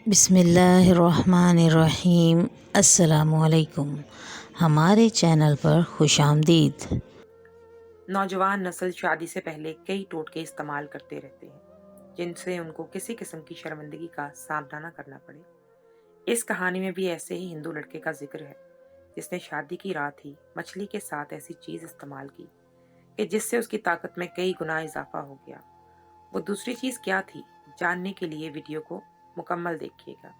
बिस्मिल्लाहिर्रहमानिर्रहीम। अस्सलामुअलैकुम। हमारे चैनल पर खुशामदीद। नौजवान नस्ल शादी से पहले कई टोटके इस्तेमाल करते रहते हैं, जिनसे उनको किसी किस्म की शर्मिंदगी का सामना करना पड़े। इस कहानी में भी ऐसे ही हिंदू लड़के का जिक्र है, जिसने शादी की रात ही मछली के साथ ऐसी चीज इस्तेमाल की कि जिससे उसकी ताकत में कई गुना इजाफा हो गया। वो दूसरी चीज क्या थी, जानने के लिए वीडियो को मुकम्मल देखिएगा।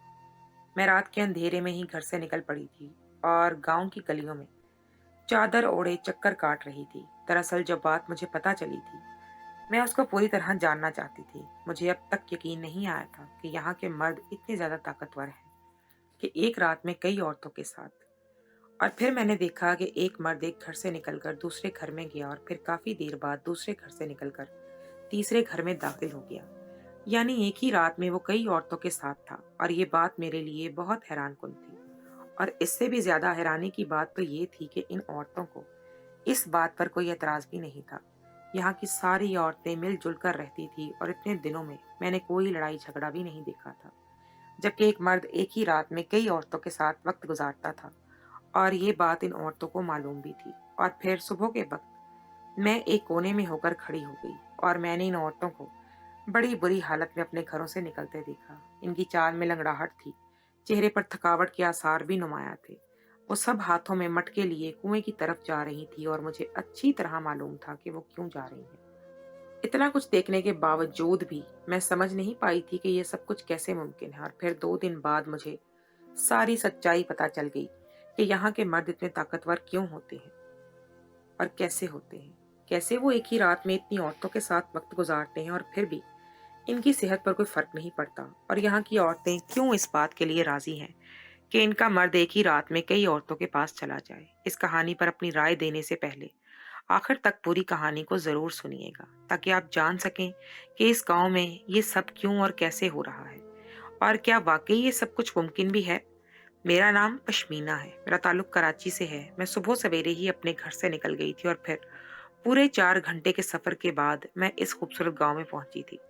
मैं रात के अंधेरे में ही घर से निकल पड़ी थी और गांव की गलियों में चादर ओढ़े चक्कर काट रही थी। दरअसल जब बात मुझे पता चली थी, मैं उसको पूरी तरह जानना चाहती थी। मुझे अब तक यकीन नहीं आया था कि यहाँ के मर्द इतने ज्यादा ताकतवर हैं कि एक रात में कई औरतों के साथ। और फिर मैंने देखा कि एक मर्द एक घर से निकलकर दूसरे घर में गया और फिर काफी देर बाद दूसरे घर से निकलकर तीसरे घर में दाखिल हो गया। यानी एक ही रात में वो कई औरतों के साथ था। और ये बात मेरे लिए बहुत हैरानकुन थी। और इससे भी ज्यादा हैरानी की बात तो ये थी कि इन औरतों को इस बात पर कोई एतराज भी नहीं था। यहाँ की सारी औरतें मिलजुल कर रहती थी और इतने दिनों में मैंने कोई लड़ाई झगड़ा भी नहीं देखा था। जबकि एक मर्द एक ही रात में कई औरतों के साथ वक्त गुजारता था और ये बात इन औरतों को मालूम भी थी। और फिर सुबह के वक्त मैं एक कोने में होकर खड़ी हो गई और मैंने इन औरतों को बड़ी बुरी हालत में अपने घरों से निकलते देखा। इनकी चाल में लंगड़ाहट थी, चेहरे पर थकावट के आसार भी नुमाया थे। वो सब हाथों में मटके लिए कुएं की तरफ जा रही थी और मुझे अच्छी तरह मालूम था कि वो क्यों जा रही हैं। इतना कुछ देखने के बावजूद भी मैं समझ नहीं पाई थी कि ये सब कुछ कैसे मुमकिन है। और फिर 2 दिन बाद मुझे सारी सच्चाई पता चल गई कि यहाँ के मर्द इतने ताकतवर क्यों होते हैं और कैसे होते हैं। कैसे वो एक ही रात में इतनी औरतों के साथ वक्त गुजारते हैं और फिर भी इनकी सेहत पर कोई फर्क नहीं पड़ता। और यहाँ की औरतें क्यों इस बात के लिए राजी हैं कि इनका मर्द एक ही रात में कई औरतों के पास चला जाए। इस कहानी पर अपनी राय देने से पहले आखिर तक पूरी कहानी को जरूर सुनिएगा, ताकि आप जान सकें कि इस गांव में ये सब क्यों और कैसे हो रहा है, और क्या वाकई ये सब कुछ मुमकिन भी है। मेरा नाम पश्मीना है, मेरा ताल्लुक कराची से है। मैं सुबह सवेरे ही अपने घर से निकल गई थी और फिर पूरे 4 घंटे के सफर के बाद मैं इस खूबसूरत गांव में पहुंची थी,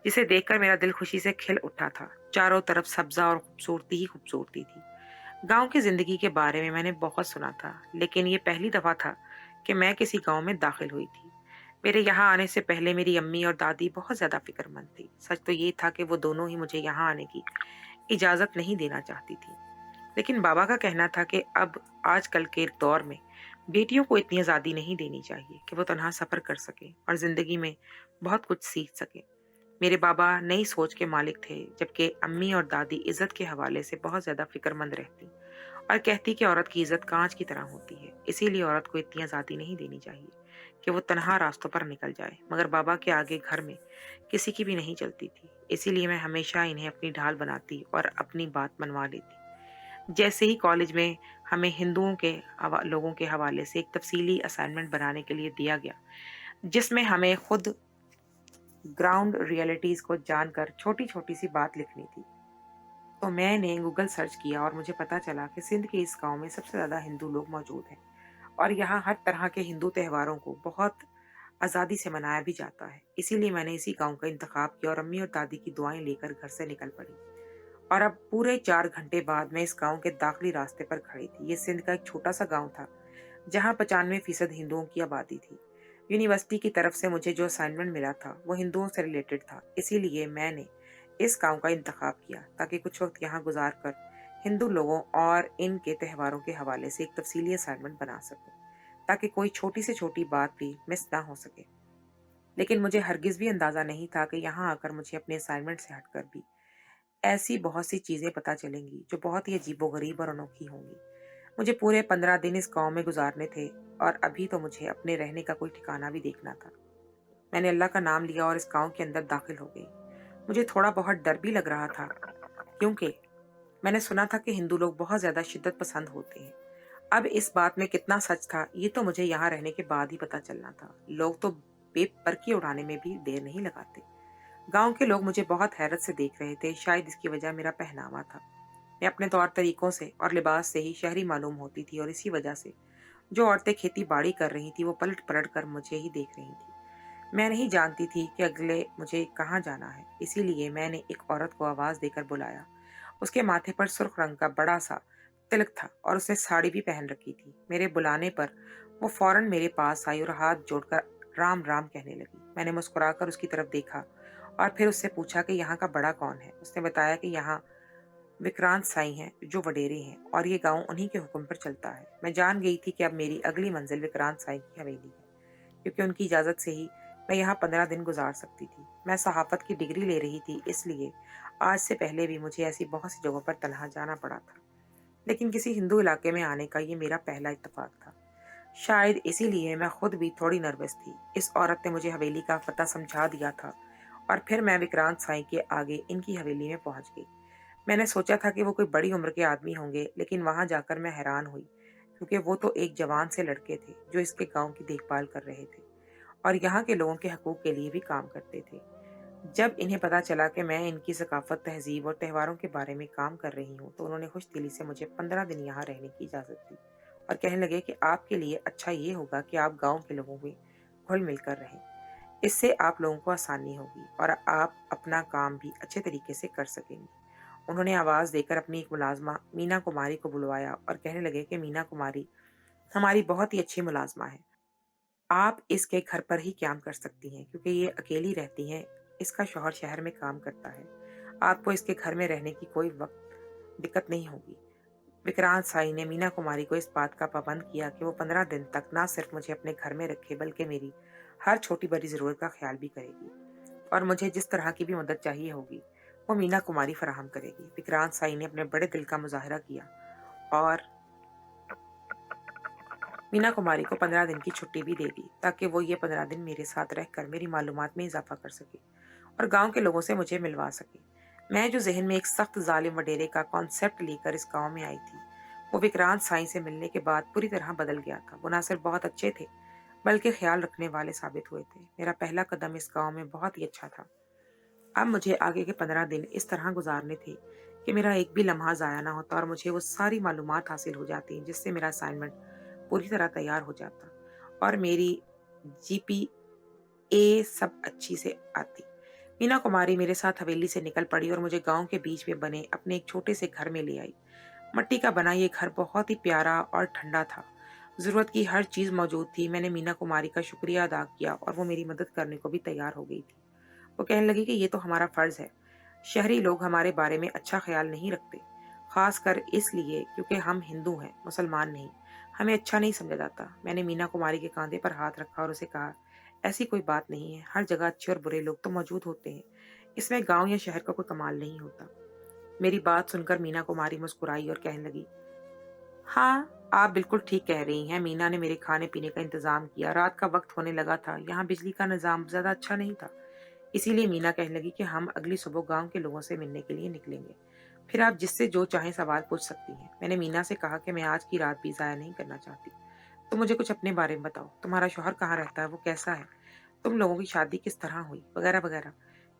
जिसे देखकर मेरा दिल खुशी से खिल उठा था। चारों तरफ सब्जा और खूबसूरती ही खूबसूरती थी। गांव की जिंदगी के बारे में मैंने बहुत सुना था, लेकिन ये पहली दफा था कि मैं किसी गांव में दाखिल हुई थी। मेरे यहाँ आने से पहले मेरी अम्मी और दादी बहुत ज्यादा फिक्रमंद थी। सच तो ये था कि वो दोनों ही मुझे यहाँ आने की इजाजत नहीं देना चाहती थी, लेकिन बाबा का कहना था कि अब आजकल के दौर में बेटियों को इतनी आज़ादी नहीं देनी चाहिए कि वो तनहा सफर कर सके और जिंदगी में बहुत कुछ सीख सके। मेरे बाबा नई सोच के मालिक थे, जबकि अम्मी और दादी इज्जत के हवाले से बहुत ज्यादा फिक्रमंद रहती और कहती कि औरत की इज्जत कांच की तरह होती है, इसीलिए औरत को इतनी आज़ादी नहीं देनी चाहिए कि वो तनहा रास्तों पर निकल जाए। मगर बाबा के आगे घर में किसी की भी नहीं चलती थी, इसीलिए मैं हमेशा इन्हें अपनी ढाल बनाती और अपनी बात मनवा लेती। जैसे ही कॉलेज में हमें हिंदुओं के लोगों के हवाले से एक तफसीली असाइनमेंट बनाने के लिए दिया गया, जिसमें हमें खुद ग्राउंड रियलिटीज को जानकर छोटी छोटी सी बात लिखनी थी, तो मैंने गूगल सर्च किया और मुझे पता चला कि सिंध के इस गांव में सबसे ज्यादा हिंदू लोग मौजूद हैं और यहाँ हर तरह के हिंदू त्योहारों को बहुत आज़ादी से मनाया भी जाता है। इसीलिए मैंने इसी गांव का इंतखाब किया और अम्मी और दादी की दुआएं लेकर घर से निकल पड़ी। और अब पूरे 4 घंटे बाद मैं इस गांव के दाखिली रास्ते पर खड़ी थी। ये सिंध का एक छोटा सा गांव था, जहाँ 95% हिंदुओं की आबादी थी। यूनिवर्सिटी की तरफ से मुझे जो असाइनमेंट मिला था वो हिंदुओं से रिलेटेड था, इसीलिए मैंने इस गांव का इंतखाब किया ताकि कुछ वक्त यहाँ गुजार कर हिंदू लोगों और इनके त्योहारों के हवाले से एक तफसीली असाइनमेंट बना सकूं, ताकि कोई छोटी से छोटी बात भी मिस ना हो सके। लेकिन मुझे हरगिज भी अंदाजा नहीं था कि यहाँ आकर मुझे अपने असाइनमेंट से हटकर भी ऐसी बहुत सी चीजें पता चलेंगी जो बहुत ही अजीबोगरीब और अनोखी होंगी। मुझे पूरे 15 दिन इस गांव में गुजारने थे और अभी तो मुझे अपने रहने का कोई ठिकाना भी देखना था। मैंने अल्लाह का नाम लिया और इस गांव के अंदर दाखिल हो गई। मुझे थोड़ा बहुत डर भी लग रहा था, क्योंकि मैंने सुना था कि हिंदू लोग बहुत ज्यादा शिद्दत पसंद होते हैं। अब इस बात में कितना सच था ये तो मुझे यहाँ रहने के बाद ही पता चलना था। लोग तो बेपरखी उड़ाने में भी देर नहीं लगाते। गांव के लोग मुझे बहुत हैरत से देख रहे थे, शायद इसकी वजह मेरा पहनावा था। मैं अपने तौर तरीकों से और लिबास से ही शहरी मालूम होती थी और इसी वजह से जो औरतें खेती बाड़ी कर रही थी वो पलट पलट कर मुझे ही देख रही थी। मैं नहीं जानती थी कि अगले मुझे कहाँ जाना है, इसीलिए मैंने एक औरत को आवाज देकर बुलाया उसके माथे पर सुर्ख रंग का बड़ा सा तिलक था और उसने साड़ी भी पहन रखी थी। मेरे बुलाने पर वो फौरन मेरे पास आई और हाथ जोड़कर राम राम कहने लगी। मैंने मुस्कुराकर उसकी तरफ देखा और फिर उससे पूछा कि यहाँ का बड़ा कौन है। उसने बताया कि यहाँ विक्रांत साई हैं जो वडेरे हैं और ये गांव उन्हीं के हुक्म पर चलता है। मैं जान गई थी कि अब मेरी अगली मंजिल विक्रांत साई की हवेली है, क्योंकि उनकी इजाज़त से ही मैं यहाँ 15 दिन गुजार सकती थी। मैं सहाफ़त की डिग्री ले रही थी, इसलिए आज से पहले भी मुझे ऐसी बहुत सी जगहों पर तनहा जाना पड़ा था, लेकिन किसी हिंदू इलाके में आने का ये मेरा पहला इत्तेफाक था। शायद इसीलिए मैं खुद भी थोड़ी नर्वस थी। इस औरत ने मुझे हवेली का पता समझा दिया था और फिर मैं विक्रांत साई के आगे इनकी हवेली में पहुंच गई। मैंने सोचा था कि वो कोई बड़ी उम्र के आदमी होंगे, लेकिन वहां जाकर मैं हैरान हुई, क्योंकि वो तो एक जवान से लड़के थे जो इसके गांव की देखभाल कर रहे थे और यहाँ के लोगों के हकूक के लिए भी काम करते थे। जब इन्हें पता चला कि मैं इनकी सकाफत, तहजीब और त्योहारों के बारे में काम कर रही हूँ, तो उन्होंने खुश दिली से मुझे 15 दिन यहाँ रहने की इजाज़त दी और कहने लगे कि आपके लिए अच्छा ये होगा कि आप गांव के लोगों में घुल मिलकर रहें। इससे आप लोगों को आसानी होगी और आप अपना काम भी अच्छे तरीके से कर सकेंगे। उन्होंने आवाज़ देकर अपनी एक मुलाजमा मीना कुमारी को बुलवाया और कहने लगे कि मीना कुमारी हमारी बहुत ही अच्छी मुलाजमा है। आप इसके घर पर ही काम कर सकती हैं, क्योंकि ये अकेली रहती हैं। इसका शौहर शहर में काम करता है। आपको इसके घर में रहने की कोई वक्त दिक्कत नहीं होगी। विक्रांत साई ने मीना कुमारी को इस बात का पाबंद किया कि वो 15 दिन तक ना सिर्फ मुझे अपने घर में रखे, बल्कि मेरी हर छोटी बड़ी ज़रूरत का ख्याल भी करेगी और मुझे जिस तरह की भी मदद चाहिए होगी वो मीना कुमारी फराहम करेगी। विक्रांत साई ने अपने बड़े दिल का मुजाहरा किया और मीना कुमारी को 15 दिन की छुट्टी भी दे दी, ताकि वो ये 15 दिन मेरे साथ रहकर मेरी मालूमात में इजाफा कर सके और गांव के लोगों से मुझे मिलवा सके। मैं जो जहन में एक सख्त जालिम वडेरे का कॉन्सेप्ट लेकर इस गांव में आई थी, वो विक्रांत साई से मिलने के बाद पूरी तरह बदल गया था। वो न सिर्फ बहुत अच्छे थे, बल्कि ख्याल रखने वाले साबित हुए थे। मेरा पहला कदम इस गांव में बहुत ही अच्छा था। अब मुझे आगे के 15 दिन इस तरह गुजारने थे कि मेरा एक भी लम्हा ज़ाया ना होता और मुझे वो सारी मालूमात हासिल हो जाती जिससे मेरा असाइनमेंट पूरी तरह तैयार हो जाता और मेरी जीपीए सब अच्छी से आती। मीना कुमारी मेरे साथ हवेली से निकल पड़ी और मुझे गांव के बीच में बने अपने एक छोटे से घर में ले आई। मट्टी का बना ये घर बहुत ही प्यारा और ठंडा था। ज़रूरत की हर चीज़ मौजूद थी। मैंने मीना कुमारी का शुक्रिया अदा किया और वो मेरी मदद करने को भी तैयार हो गई थी। वो कहने लगी कि ये तो हमारा फ़र्ज़ है। शहरी लोग हमारे बारे में अच्छा ख्याल नहीं रखते, ख़ास कर इसलिए क्योंकि हम हिंदू हैं, मुसलमान नहीं। हमें अच्छा नहीं समझा जाता। मैंने मीना कुमारी के कंधे पर हाथ रखा और उसे कहा, ऐसी कोई बात नहीं है। हर जगह अच्छे और बुरे लोग तो मौजूद होते हैं। इसमें गाँव या शहर का कोई कमाल नहीं होता। मेरी बात सुनकर मीना कुमारी मुस्कुराई और कहने लगी, हाँ, आप बिल्कुल ठीक कह रही हैं। मीना ने मेरे खाने-पीने का इंतज़ाम किया। रात का वक़्त होने लगा था। यहाँ बिजली का निज़ाम ज़्यादा अच्छा नहीं था। इसीलिए मीना कहने लगी कि हम अगली सुबह गाँव के लोगों से मिलने के लिए निकलेंगे। फिर आप जिससे जो चाहें सवाल पूछ सकती हैं। मैंने मीना से कहा कि मैं आज की रात भी ज़ाया नहीं करना चाहती। तुम मुझे कुछ अपने बारे में बताओ। तुम्हारा शौहर कहाँ रहता है? वो कैसा है? तुम लोगों की शादी किस तरह हुई? वगैरह वगैरह।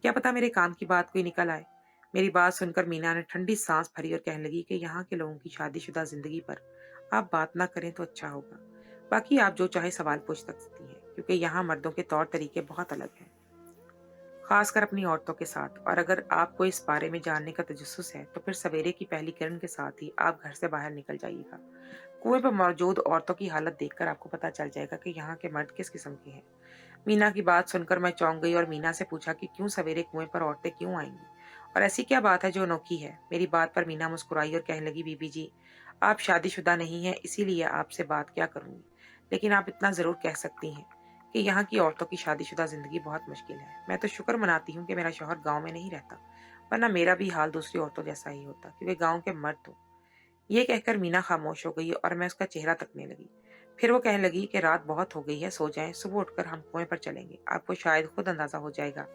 क्या पता मेरे काम की बात कोई निकल आए। मेरी बात सुनकर मीना ने ठंडी सांस भरी और कहने लगी कि यहाँ के लोगों की शादीशुदा जिंदगी पर आप बात ना करें तो अच्छा होगा। बाकी आप जो चाहे सवाल पूछ सकती हैं, क्योंकि यहाँ मर्दों के तौर तरीके बहुत अलग हैं, खासकर अपनी औरतों के साथ। और अगर आपको इस बारे में जानने का तजस्सुस है, तो फिर सवेरे की पहली किरण के साथ ही आप घर से बाहर निकल जाइएगा। कुएं पर मौजूद औरतों की हालत देखकर आपको पता चल जाएगा कि यहाँ के मर्द किस किस्म के हैं। मीना की बात सुनकर मैं चौंक गई और मीना से पूछा कि क्यों सवेरे कुएं पर औरतें क्यों आएंगी और ऐसी क्या बात है जो अनोखी है। मेरी बात पर मीना मुस्कुराई और कहने लगी, बीबी जी, आप शादीशुदा नहीं हैं, इसीलिए आपसे बात क्या करूंगी, लेकिन आप इतना जरूर कह सकती हैं कि यहाँ की औरतों की शादीशुदा जिंदगी बहुत मुश्किल है। मैं तो शुक्र मनाती हूँ कि मेरा शौहर गाँव में नहीं रहता, वरना मेरा भी हाल दूसरी औरतों जैसा ही होता, क्योंकि गाँव के मर्द तो। ये कहकर मीना खामोश हो गई और मैं उसका चेहरा तकने लगी। फिर वो कहने लगी कि रात बहुत हो गई है, सो जाएं, सुबह उठकर हम कुएं पर चलेंगे, आपको शायद खुद अंदाजा हो जाएगा।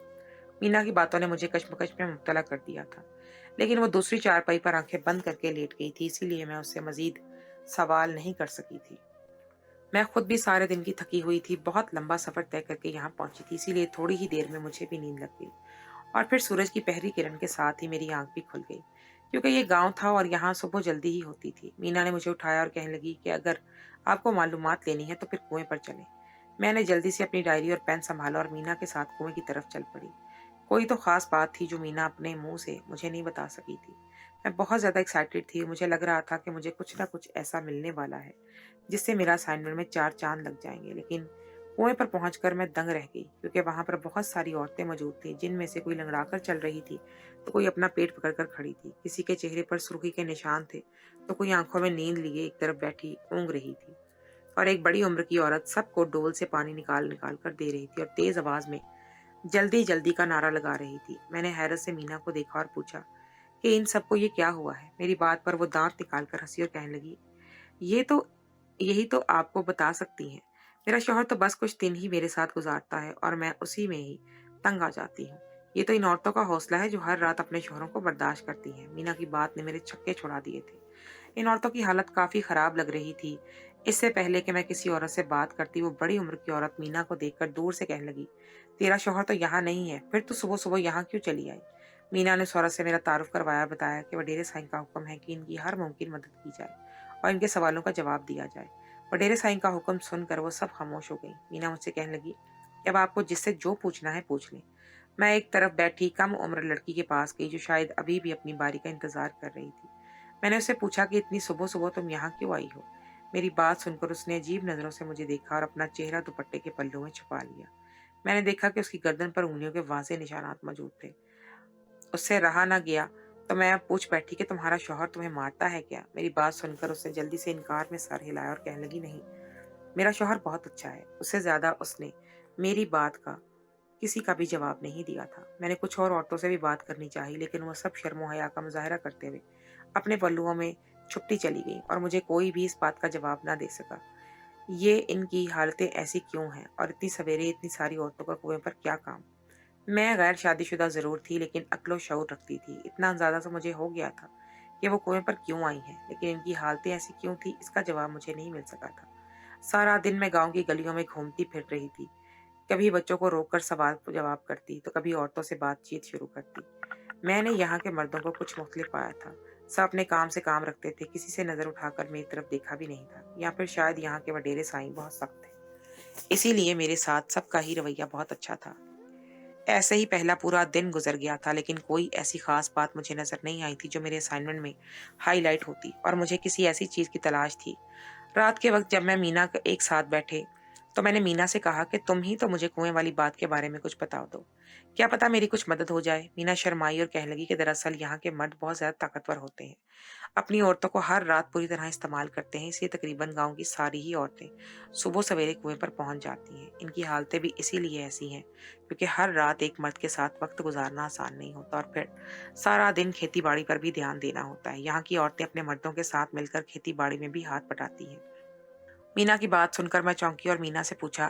मीना की बातों ने मुझे कश्मकश में मुब्तला कर दिया था, लेकिन वो दूसरी चारपाई पर आंखें बंद करके लेट गई थी, इसीलिए मैं उससे मजीद सवाल नहीं कर सकी थी। मैं खुद भी सारे दिन की थकी हुई थी, बहुत लंबा सफर तय करके यहाँ पहुंची थी, इसीलिए थोड़ी ही देर में मुझे भी नींद लग गई और फिर सूरज की पहली किरण के साथ ही मेरी आंख भी खुल गई, क्योंकि ये गांव था और यहाँ सुबह जल्दी ही होती थी। मीना ने मुझे उठाया और कहने लगी कि अगर आपको मालूमात लेनी है तो फिर कुएं पर चलें। मैंने जल्दी से अपनी डायरी और पेन संभाला और मीना के साथ कुएं की तरफ चल पड़ी। कोई तो ख़ास बात थी जो मीना अपने मुँह से मुझे नहीं बता सकी थी। मैं बहुत ज़्यादा एक्साइटेड थी, मुझे लग रहा था कि मुझे कुछ न कुछ ऐसा मिलने वाला है, जिससे मेरा असाइनमेंट में 4 चाँद लग जाएँगे। लेकिन कुएँ पर पहुँचकर मैं दंग रह गई, क्योंकि वहाँ पर बहुत सारी औरतें मौजूद थीं, जिनमें से कोई लंगड़ा कर चल रही थी, तो कोई अपना पेट पकड़ कर खड़ी थी। किसी के चेहरे पर सुर्ख़ी के निशान थे, तो कोई आँखों में नींद लिए एक तरफ बैठी ऊँघ रही थी। और एक बड़ी उम्र की औरत सबको डोल से पानी निकाल-निकाल कर दे रही थी और तेज़ आवाज़ में जल्दी-जल्दी का नारा लगा रही थी। मैंने हैरत से मीना को देखा और पूछा कि इन सबको ये क्या हुआ है? मेरी बात पर वो दाँत निकाल कर हँसी और कहने लगी, ये तो यही तो आपको बता सकती हैं। मेरा शौहर तो बस कुछ दिन ही मेरे साथ गुज़ारता है और मैं उसी में ही तंग आ जाती हूँ। ये तो इन औरतों का हौसला है जो हर रात अपने शौहरों को बर्दाश्त करती हैं। मीना की बात ने मेरे छक्के छुड़ा दिए थे। इन औरतों की हालत काफ़ी ख़राब लग रही थी। इससे पहले कि मैं किसी औरत से बात करती, वो बड़ी उम्र की औरत मीना को देखकर दूर से कहने लगी, तेरा शौहर तो यहाँ नहीं है, फिर तू सुबह-सुबह यहाँ क्यों चली आई? मीना ने उस औरत से मेरा तारुफ़ करवाया, बताया कि वडेरे साईं का हुक्म है कि इनकी हर मुमकिन मदद की जाए और इनके सवालों का जवाब दिया जाए। वडेरे साईं का हुक्म सुनकर वो सब खामोश हो गईं। मीना मुझसे कहने लगी, अब आपको जिससे जो पूछना है पूछ लें। मैं एक तरफ बैठी कम उम्र लड़की के पास गई, जो शायद अभी भी अपनी बारी का इंतज़ार कर रही थी। मैंने उससे पूछा कि इतनी सुबह-सुबह तुम यहाँ क्यों आई हो? मेरी बात सुनकर उसने अजीब नज़रों से मुझे देखा और अपना चेहरा दुपट्टे के पल्लू में छुपा लिया। मैंने देखा कि उसकी गर्दन पर उँगलियों के वाज़ेह निशानात मौजूद थे। उससे रहा ना गया, तो मैं पूछ बैठी कि तुम्हारा शौहर तुम्हें मारता है क्या? मेरी बात सुनकर उसने जल्दी से इनकार में सर हिलाया और कहने लगी, नहीं, मेरा शौहर बहुत अच्छा है। उससे ज़्यादा उसने मेरी बात का किसी का भी जवाब नहीं दिया था। मैंने कुछ और औरतों से भी बात करनी चाही, लेकिन वो सब शर्म और हया का मुज़ाहिरा करते हुए अपने पल्लुओं में छुपती चली गईं और मुझे कोई भी इस बात का जवाब ना दे सका। ये इनकी हालतें ऐसी क्यों हैं और इतनी सवेरे इतनी सारी औरतों का कुएँ पर क्या काम? मैं गैर शादीशुदा ज़रूर थी, लेकिन अक्ल व शऊर रखती थी। इतना अंदाज़ा तो मुझे हो गया था कि वो कुएँ पर क्यों आई हैं, लेकिन इनकी हालतें ऐसी क्यों थी, इसका जवाब मुझे नहीं मिल सका था। सारा दिन मैं गाँव की गलियों में घूमती फिर रही थी। कभी बच्चों को रोककर सवाल जवाब करती, तो कभी औरतों से बातचीत शुरू करती। मैंने यहाँ के मर्दों को कुछ मुख्तलिफ पाया था। सब अपने काम से काम रखते थे, किसी से नज़र उठाकर मेरी तरफ देखा भी नहीं था। या फिर शायद यहाँ के वडेरे साईं बहुत सख्त थे, इसीलिए मेरे साथ सबका ही रवैया बहुत अच्छा था। ऐसे ही पहला पूरा दिन गुजर गया था, लेकिन कोई ऐसी खास बात मुझे नज़र नहीं आई थी जो मेरे असाइनमेंट में हाईलाइट होती, और मुझे किसी ऐसी चीज़ की तलाश थी। रात के वक्त जब मैं मीना एक साथ बैठे, तो मैंने मीना से कहा कि तुम ही तो मुझे कुएं वाली बात के बारे में कुछ बता दो, क्या पता मेरी कुछ मदद हो जाए। मीना शर्माई और कहने लगी कि दरअसल यहाँ के मर्द बहुत ज्यादा ताकतवर होते हैं, अपनी औरतों को हर रात पूरी तरह इस्तेमाल करते हैं, इसलिए तकरीबन गांव की सारी ही औरतें सुबह सवेरे कुएं पर पहुंच जाती हैं। इनकी हालतें भी इसीलिए ऐसी हैं क्योंकि हर रात एक मर्द के साथ वक्त गुजारना आसान नहीं होता और फिर सारा दिन खेती बाड़ी पर भी ध्यान देना होता है। यहाँ की औरतें अपने मर्दों के साथ मिलकर खेती बाड़ी में भी हाथ बटाती हैं। मीना की बात सुनकर मैं चौंकी और मीना से पूछा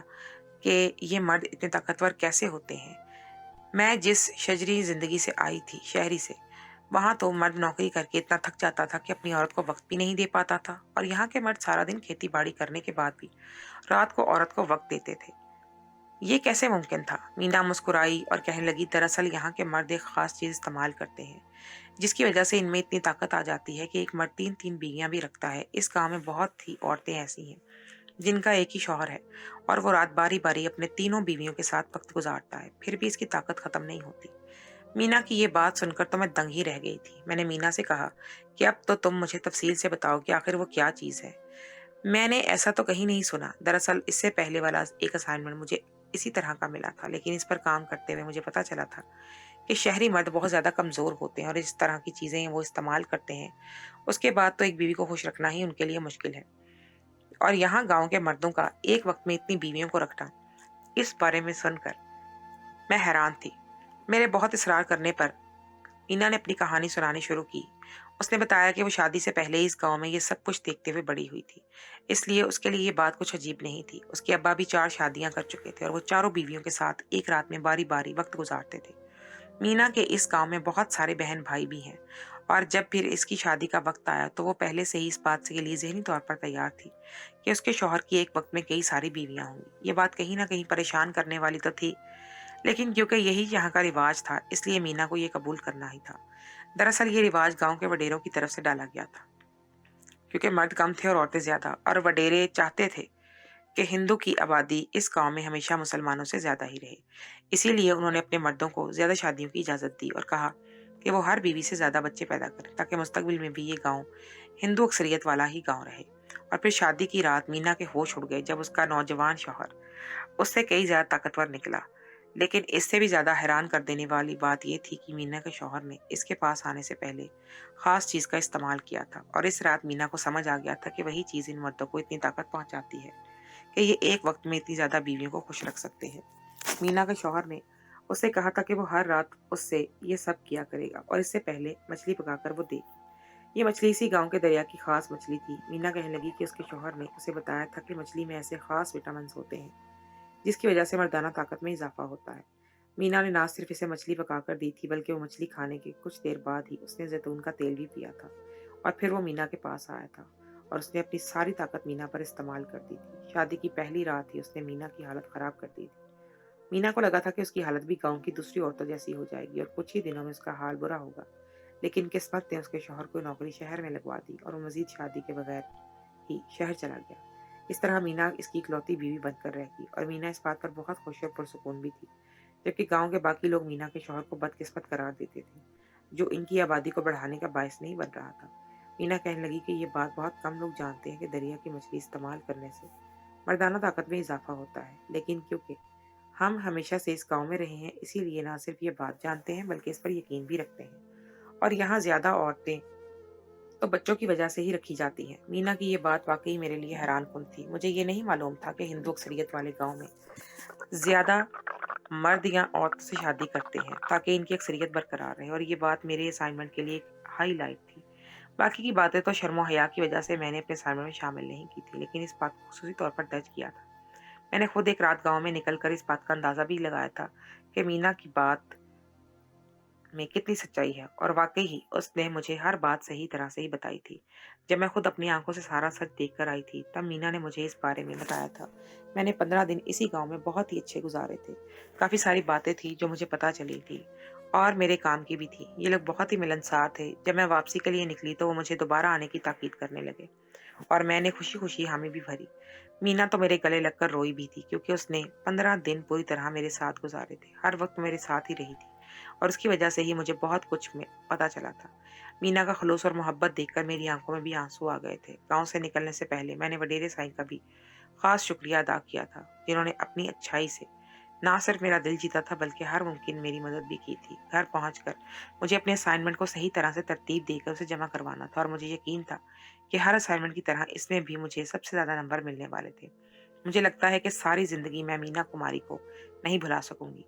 कि ये मर्द इतने ताकतवर कैसे होते हैं। मैं जिस शजरी जिंदगी से आई थी, शहरी से, वहां तो मर्द नौकरी करके इतना थक जाता था कि अपनी औरत को वक्त भी नहीं दे पाता था, और यहाँ के मर्द सारा दिन खेती बाड़ी करने के बाद भी रात को औरत को वक्त देते थे। ये कैसे मुमकिन था? मीना मुस्कुराई और कहने लगी, दरअसल यहाँ के मर्द एक खास चीज इस्तेमाल करते हैं, जिसकी वजह से इनमें इतनी ताकत आ जाती है कि एक मर्द 3-3 बीवियां भी रखता है। इस गांव में बहुत ही औरतें ऐसी हैं जिनका एक ही शौहर है और वो रात बारी बारी अपने तीनों बीवियों के साथ वक्त गुजारता है, फिर भी इसकी ताकत खत्म नहीं होती। मीना की ये बात सुनकर तो मैं दंग ही रह गई थी। मैंने मीना से कहा कि अब तो तुम मुझे तफसील से बताओ कि आखिर वो क्या चीज़ है। मैंने ऐसा तो कहीं नहीं सुना। दरअसल इससे पहले वाला एक असाइनमेंट मुझे इसी तरह का मिला था, लेकिन इस पर काम करते हुए मुझे पता चला था कि शहरी मर्द बहुत ज़्यादा कमज़ोर होते हैं और इस तरह की चीज़ें वो इस्तेमाल करते हैं, उसके बाद तो एक बीवी को खुश रखना ही उनके लिए मुश्किल है। और यहाँ गांव के मर्दों का एक वक्त में इतनी बीवियों को रखना, इस बारे में सुनकर मैं हैरान थी। मेरे बहुत इसरार करने पर मीना ने अपनी कहानी सुनानी शुरू की। उसने बताया कि वो शादी से पहले ही इस गांव में ये सब कुछ देखते हुए बड़ी हुई थी, इसलिए उसके लिए ये बात कुछ अजीब नहीं थी। उसके अब्बा भी 4 शादियां कर चुके थे और वो चारों बीवियों के साथ एक रात में बारी बारी वक्त गुजारते थे। मीना के इस गांव में बहुत सारे बहन भाई भी हैं, और जब फिर इसकी शादी का वक्त आया तो वो पहले से ही इस बात के लिए ज़हनी तौर पर तैयार थी कि उसके शौहर की एक वक्त में कई सारी बीवियां होंगी। ये बात कहीं ना कहीं परेशान करने वाली तो थी, लेकिन क्योंकि यही यहाँ का रिवाज था, इसलिए मीना को ये कबूल करना ही था। दरअसल ये रिवाज गांव के वडेरों की तरफ से डाला गया था, क्योंकि मर्द कम थे और औरतें ज्यादा, और वडेरे चाहते थे कि हिंदू की आबादी इस गांव में हमेशा मुसलमानों से ज़्यादा ही रहे। इसीलिए उन्होंने अपने मर्दों को ज़्यादा शादियों की इजाज़त दी और कहा कि वो हर बीवी से ज़्यादा बच्चे पैदा करें ताकि मुस्तकबिल में भी ये गांव हिंदू अक्सरियत वाला ही गांव रहे। और फिर शादी की रात मीना के होश उड़ गए जब उसका नौजवान शौहर उससे कई ज़्यादा ताकतवर निकला। लेकिन इससे भी ज़्यादा हैरान कर देने वाली बात यह थी कि मीना के शौहर ने इसके पास आने से पहले ख़ास चीज़ का इस्तेमाल किया था और इस रात मीना को समझ आ गया था कि वही चीज़ इन मर्दों को इतनी ताकत पहुंचाती है कि ये एक वक्त में इतनी ज़्यादा बीवियों को खुश रख सकते हैं। मीना के शौहर ने उससे कहा था कि वो हर रात उससे ये सब किया करेगा और इससे पहले मछली पकाकर वो देगी। ये मछली इसी गांव के दरिया की खास मछली थी। मीना कहने लगी कि उसके शौहर ने उसे बताया था कि मछली में ऐसे खास विटामिन होते हैं जिसकी वजह से मर्दाना ताकत में इजाफा होता है। मीना ने ना सिर्फ इसे मछली पकाकर दी थी बल्कि वो मछली खाने के कुछ देर बाद ही उसने जैतून का तेल भी पिया था और फिर वो मीना के पास आया था और उसने अपनी सारी ताकत मीना पर इस्तेमाल कर दी थी। शादी की पहली रात ही उसने मीना की हालत खराब कर दी थी। मीना को लगा था कि उसकी हालत भी गांव की दूसरी औरतों जैसी हो जाएगी और कुछ ही दिनों में उसका हाल बुरा होगा। लेकिन किस्मत ने उसके शौहर को नौकरी शहर में लगवा दी और वो मजीद शादी के बगैर ही शहर चला गया। इस तरह मीना इसकी इकलौती बीवी बनकर रह गई और मीना इस बात पर बहुत खुश और पुरसुकून भी थी, जबकि गांव के बाकी लोग मीना के शौहर को बदकिस्मत करार देते थे, जो इनकी आबादी को बढ़ाने का बायस नहीं बन रहा था। मीना कहने लगी कि ये बात बहुत कम लोग जानते हैं कि दरिया की मछली इस्तेमाल करने से मर्दाना ताकत में इजाफा होता है, लेकिन क्योंकि हम हमेशा से इस गांव में रहे हैं इसीलिए ना सिर्फ ये बात जानते हैं बल्कि इस पर यकीन भी रखते हैं। और यहाँ ज्यादा औरतें तो बच्चों की वजह से ही रखी जाती हैं। मीना की ये बात वाकई मेरे लिए हैरानकुन थी। मुझे ये नहीं मालूम था कि हिंदू अक्सरियत वाले गांव में ज्यादा मर्द या औरत से शादी करते हैं ताकि इनकी अक्सरियत बरकरार रहे और ये बात मेरे असाइनमेंट के लिए एक हाईलाइट थी। बाकी की बातें तो शर्म हया की वजह से मैंने अपने असाइनमेंट में शामिल नहीं की थी, लेकिन इस बात को खुसूसी तौर पर दर्ज किया था। मैंने खुद एक रात गांव में निकलकर इस बात का अंदाजा भी लगाया था कि मीना की बात में कितनी सच्चाई है और वाकई ही उसने मुझे हर बात सही तरह से ही बताई थी। जब मैं खुद अपनी आंखों से सारा सच देख कर आई थी तब मीना ने मुझे इस बारे में बताया था। मैंने 15 दिन इसी गांव में बहुत ही अच्छे गुजारे थे। काफ़ी सारी बातें थी जो मुझे पता चली थी और मेरे काम की भी थी। ये लोग बहुत ही मिलनसार थे। जब मैं वापसी के लिए निकली तो वो मुझे दोबारा आने की ताकीद करने लगे और मैंने खुशी खुशी हामी भी भरी। मीना तो मेरे गले लगकर रोई भी थी क्योंकि उसने 15 दिन पूरी तरह मेरे साथ गुजारे थे, हर वक्त मेरे साथ ही रही थी और उसकी वजह से ही मुझे बहुत कुछ में पता चला था। मीना का खलूस और मोहब्बत देखकर मेरी आंखों में भी आंसू आ गए थे। गांव से निकलने से पहले मैंने वडेरे साईं का भी खास शुक्रिया अदा किया था, जिन्होंने अपनी अच्छाई से ना सिर्फ मेरा दिल जीता था बल्कि हर मुमकिन मेरी मदद भी की थी। घर पहुंचकर मुझे अपने असाइनमेंट को सही तरह से तरतीब देकर उसे जमा करवाना था और मुझे यकीन था कि हर असाइनमेंट की तरह इसमें भी मुझे सबसे ज़्यादा नंबर मिलने वाले थे। मुझे लगता है कि सारी ज़िंदगी मैं मीना कुमारी को नहीं भुला सकूंगी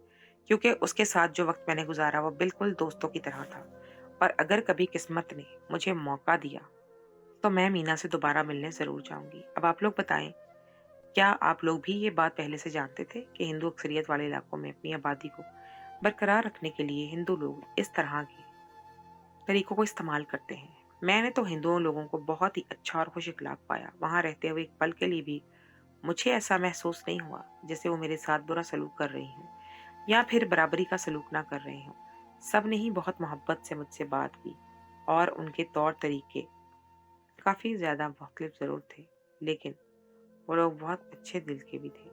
क्योंकि उसके साथ जो वक्त मैंने गुजारा वो बिल्कुल दोस्तों की तरह था। और अगर कभी किस्मत ने मुझे मौका दिया तो मैं मीना से दोबारा मिलने ज़रूर जाऊंगी। अब आप लोग बताएं, क्या आप लोग भी ये बात पहले से जानते थे कि हिंदू अक्सरियत वाले इलाकों में अपनी आबादी को बरकरार रखने के लिए हिंदू लोग इस तरह के तरीकों को इस्तेमाल करते हैं? मैंने तो हिंदुओं लोगों को बहुत ही अच्छा और खुश इखलाक पाया। वहां रहते हुए एक पल के लिए भी मुझे ऐसा महसूस नहीं हुआ जैसे वो मेरे साथ बुरा सलूक कर रही हूँ या फिर बराबरी का सलूक ना कर रहे हों। सब ने ही बहुत मोहब्बत से मुझसे बात की और उनके तौर तरीके काफ़ी ज़्यादा मुख्तलिफ ज़रूर थे, लेकिन वो लोग बहुत अच्छे दिल के भी थे।